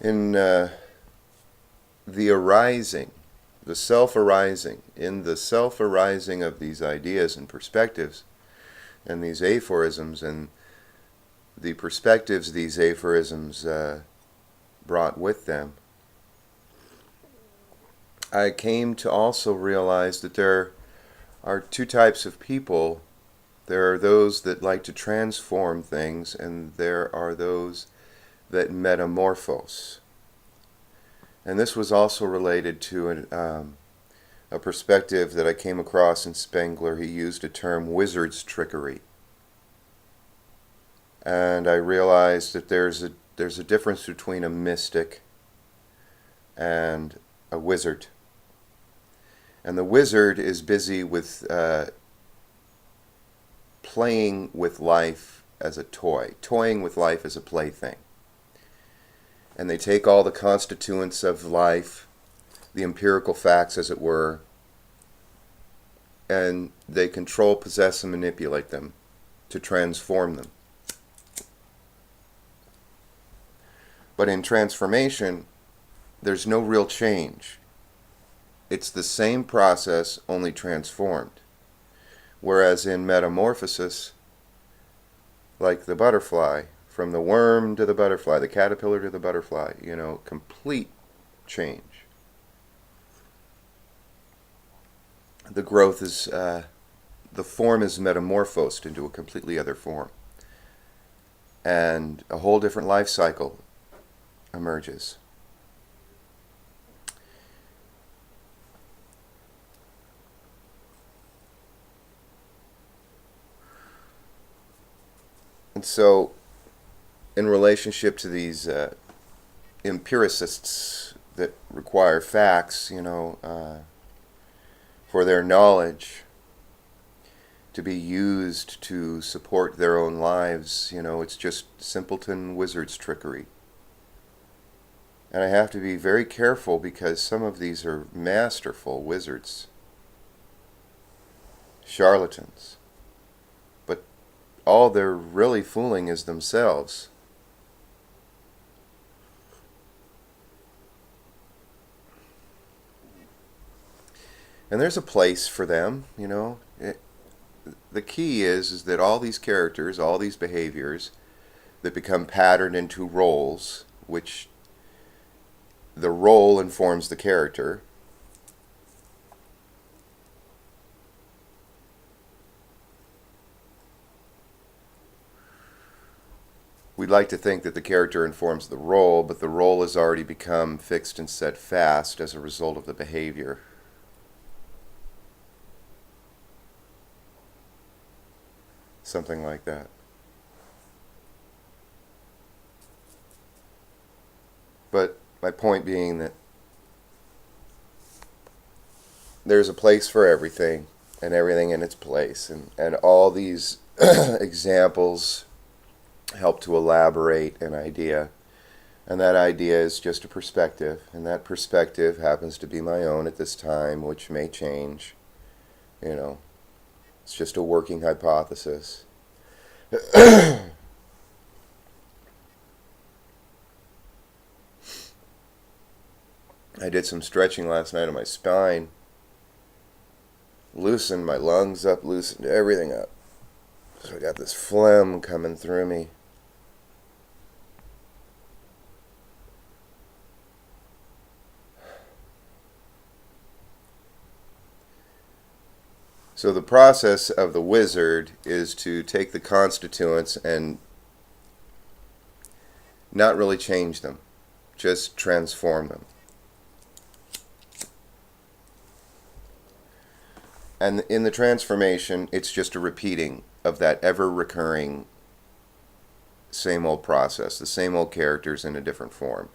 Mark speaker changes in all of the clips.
Speaker 1: In the arising, the self-arising, in the self-arising of these ideas and perspectives and these aphorisms and the perspectives these aphorisms brought with them, I came to also realize that there are two types of people. There are those that like to transform things, and there are those that metamorphose. And this was also related to a perspective that I came across in Spengler. He used a term, wizard's trickery. And I realized that there's a difference between a mystic and a wizard. And the wizard is busy with playing with life as a toy, toying with life as a plaything. And they take all the constituents of life, the empirical facts as it were, and they control, possess, and manipulate them to transform them. But in transformation, there's no real change. It's the same process, only transformed. Whereas in metamorphosis, like the butterfly, from the worm to the butterfly, the caterpillar to the butterfly, complete change. The growth is, the form is metamorphosed into a completely other form. And a whole different life cycle emerges. And so, in relationship to these empiricists that require facts, for their knowledge to be used to support their own lives, it's just simpleton wizard's trickery. And I have to be very careful because some of these are masterful wizards, charlatans. But all they're really fooling is themselves. And there's a place for them, the key is that all these characters, all these behaviors that become patterned into roles, which the role informs the character. We'd like to think that the character informs the role, but the role has already become fixed and set fast as a result of the behavior. Something like that. But my point being that there's a place for everything and everything in its place. And all these examples help to elaborate an idea. And that idea is just a perspective. And that perspective happens to be my own at this time, which may change. It's just a working hypothesis. I did some stretching last night on my spine. Loosened my lungs up, loosened everything up. So I got this phlegm coming through me. So the process of the wizard is to take the constituents and not really change them, just transform them. And in the transformation, it's just a repeating of that ever-recurring same old process, the same old characters in a different form.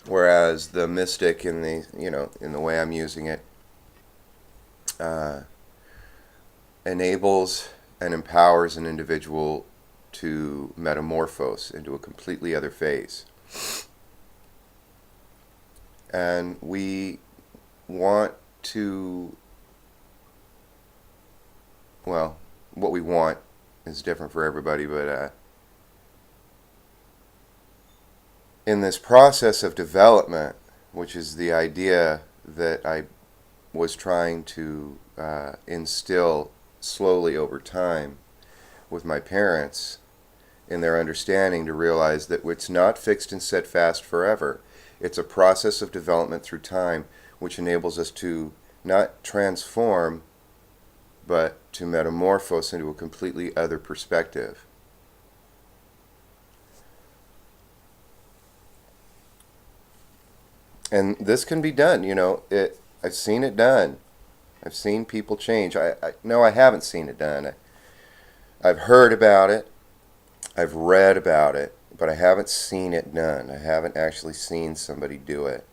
Speaker 1: Whereas the mystic, in the way I'm using it, enables and empowers an individual to metamorphose into a completely other phase. And we want to, well, what we want is different for everybody, but in this process of development, which is the idea that I was trying to instill slowly over time with my parents in their understanding, to realize that it's not fixed and set fast forever. It's a process of development through time, which enables us to not transform, but to metamorphose into a completely other perspective. And this can be done, I've seen it done. I've seen people change. No, I haven't seen it done. I've heard about it. I've read about it, but I haven't seen it done. I haven't actually seen somebody do it.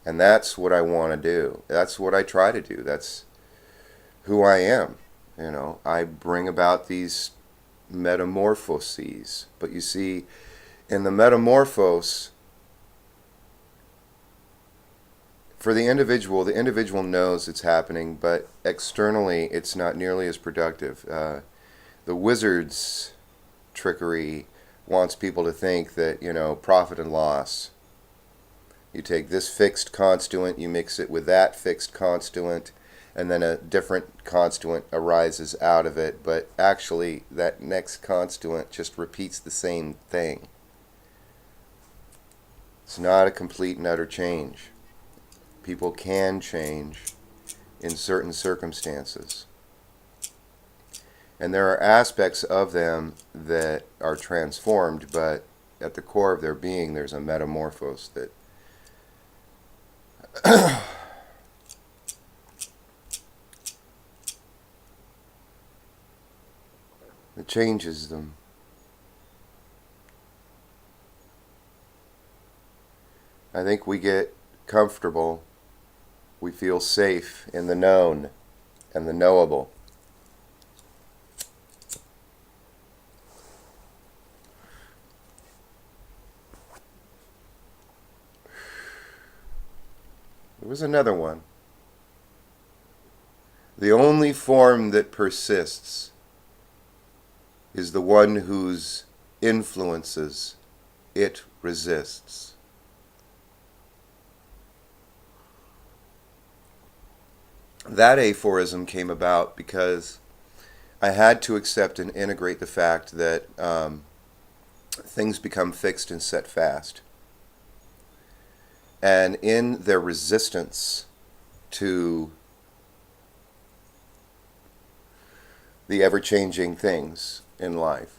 Speaker 1: And that's what I want to do. That's what I try to do. That's who I am. I bring about these metamorphoses. But you see, in the metamorphose, for the individual knows it's happening, but externally it's not nearly as productive. The wizard's trickery wants people to think that, profit and loss. You take this fixed constituent, you mix it with that fixed constituent, and then a different constituent arises out of it, but actually that next constituent just repeats the same thing. It's not a complete and utter change. People can change in certain circumstances. And there are aspects of them that are transformed, but at the core of their being, there's a metamorphose that that changes them. I think we get comfortable. We feel safe in the known and the knowable. There was another one. The only form that persists is the one whose influences it resists. That aphorism came about because I had to accept and integrate the fact that things become fixed and set fast. And in their resistance to the ever-changing things in life,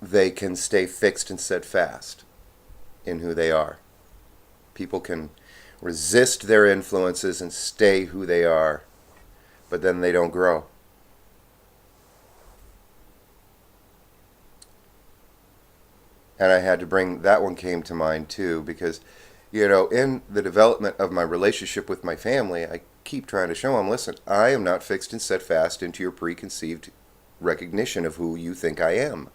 Speaker 1: they can stay fixed and set fast in who they are. People can resist their influences and stay who they are, but then they don't grow. And I had to bring, that one came to mind too, because, in the development of my relationship with my family, I keep trying to show them, listen, I am not fixed and set fast into your preconceived recognition of who you think I am.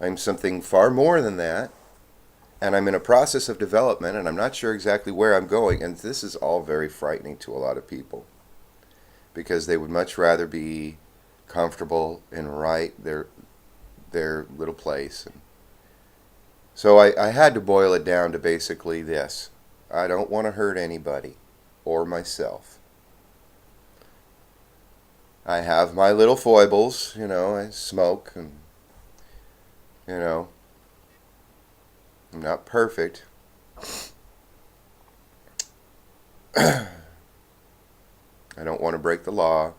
Speaker 1: I'm something far more than that, and I'm in a process of development, and I'm not sure exactly where I'm going, and this is all very frightening to a lot of people, because they would much rather be comfortable and right their little place. And so I had to boil it down to basically this. I don't want to hurt anybody or myself. I have my little foibles, I smoke and, I'm not perfect. I don't want to break the law.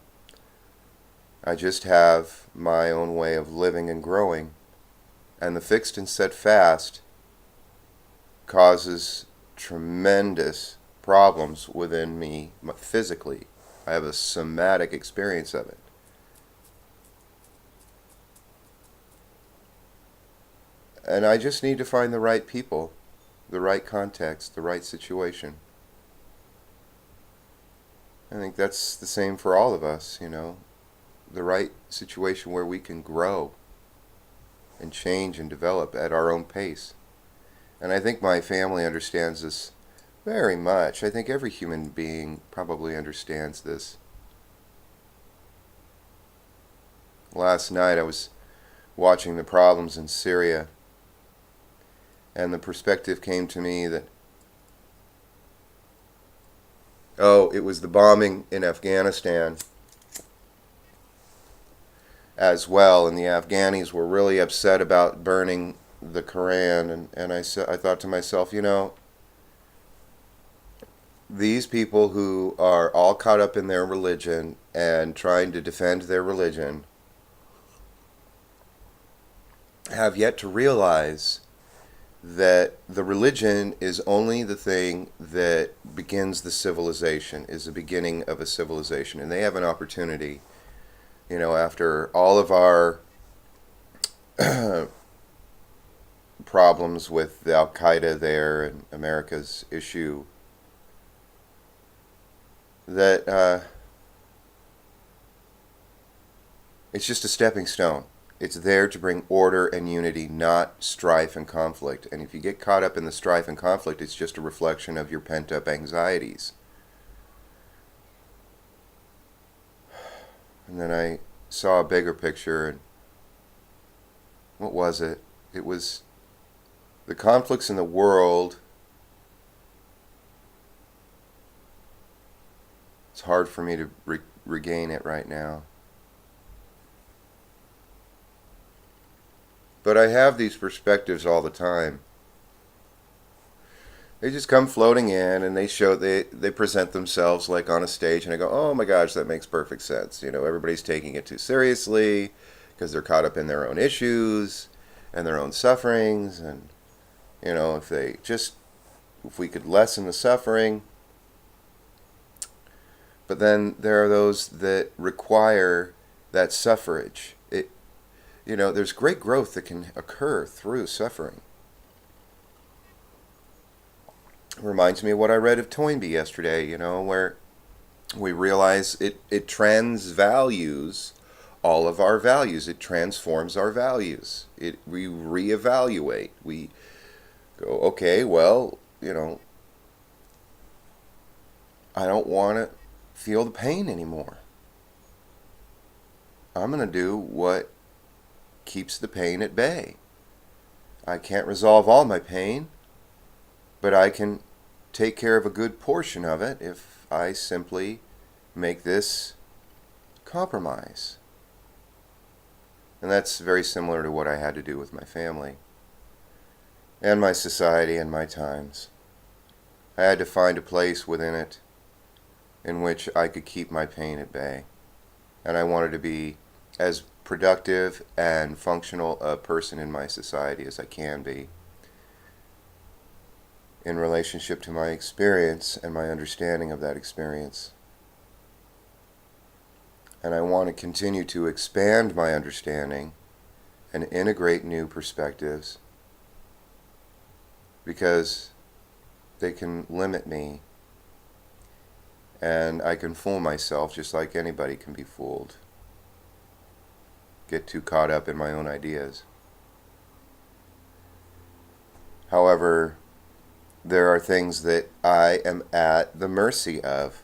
Speaker 1: I just have my own way of living and growing. And the fixed and set fast causes tremendous problems within me physically. I have a somatic experience of it. And I just need to find the right people, the right context, the right situation. I think that's the same for all of us, the right situation where we can grow and change and develop at our own pace. And I think my family understands this very much. I think every human being probably understands this. Last night I was watching the problems in Syria, and the perspective came to me that, oh, it was the bombing in Afghanistan as well, and the Afghanis were really upset about burning the Quran, and I thought to myself, these people who are all caught up in their religion and trying to defend their religion have yet to realize that the religion is only the thing that begins the civilization, is the beginning of a civilization. And they have an opportunity, after all of our problems with the Al-Qaeda there and America's issue, that it's just a stepping stone. It's there to bring order and unity, not strife and conflict. And if you get caught up in the strife and conflict, it's just a reflection of your pent-up anxieties. And then I saw a bigger picture, and what was it? It was the conflicts in the world. It's hard for me to regain it right now. But I have these perspectives all the time. They just come floating in, and they present themselves like on a stage, and I go, oh my gosh, that makes perfect sense. Everybody's taking it too seriously because they're caught up in their own issues and their own sufferings, and if we could lessen the suffering. But then there are those that require that suffrage. There's great growth that can occur through suffering. It reminds me of what I read of Toynbee yesterday, where we realize it transvalues all of our values. It transforms our values. We reevaluate. We go, okay, well, I don't want to feel the pain anymore. I'm going to do what keeps the pain at bay. I can't resolve all my pain, but I can take care of a good portion of it if I simply make this compromise. And that's very similar to what I had to do with my family and my society and my times. I had to find a place within it in which I could keep my pain at bay. And I wanted to be as productive and functional a person in my society as I can be in relationship to my experience and my understanding of that experience. And I want to continue to expand my understanding and integrate new perspectives, because they can limit me, and I can fool myself just like anybody can be fooled. Get too caught up in my own ideas. However, there are things that I am at the mercy of.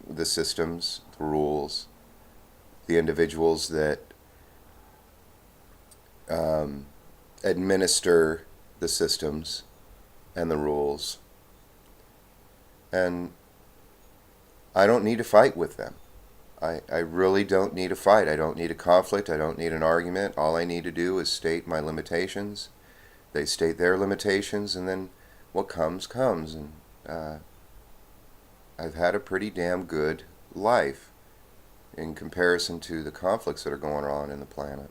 Speaker 1: The systems, the rules, the individuals that administer the systems and the rules. And I don't need to fight with them. I really don't need a fight. I don't need a conflict. I don't need an argument. All I need to do is state my limitations. They state their limitations, and then what comes, comes. And I've had a pretty damn good life in comparison to the conflicts that are going on in the planet.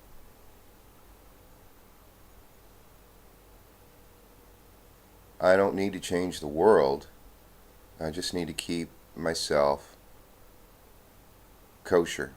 Speaker 1: I don't need to change the world. I just need to keep myself kosher.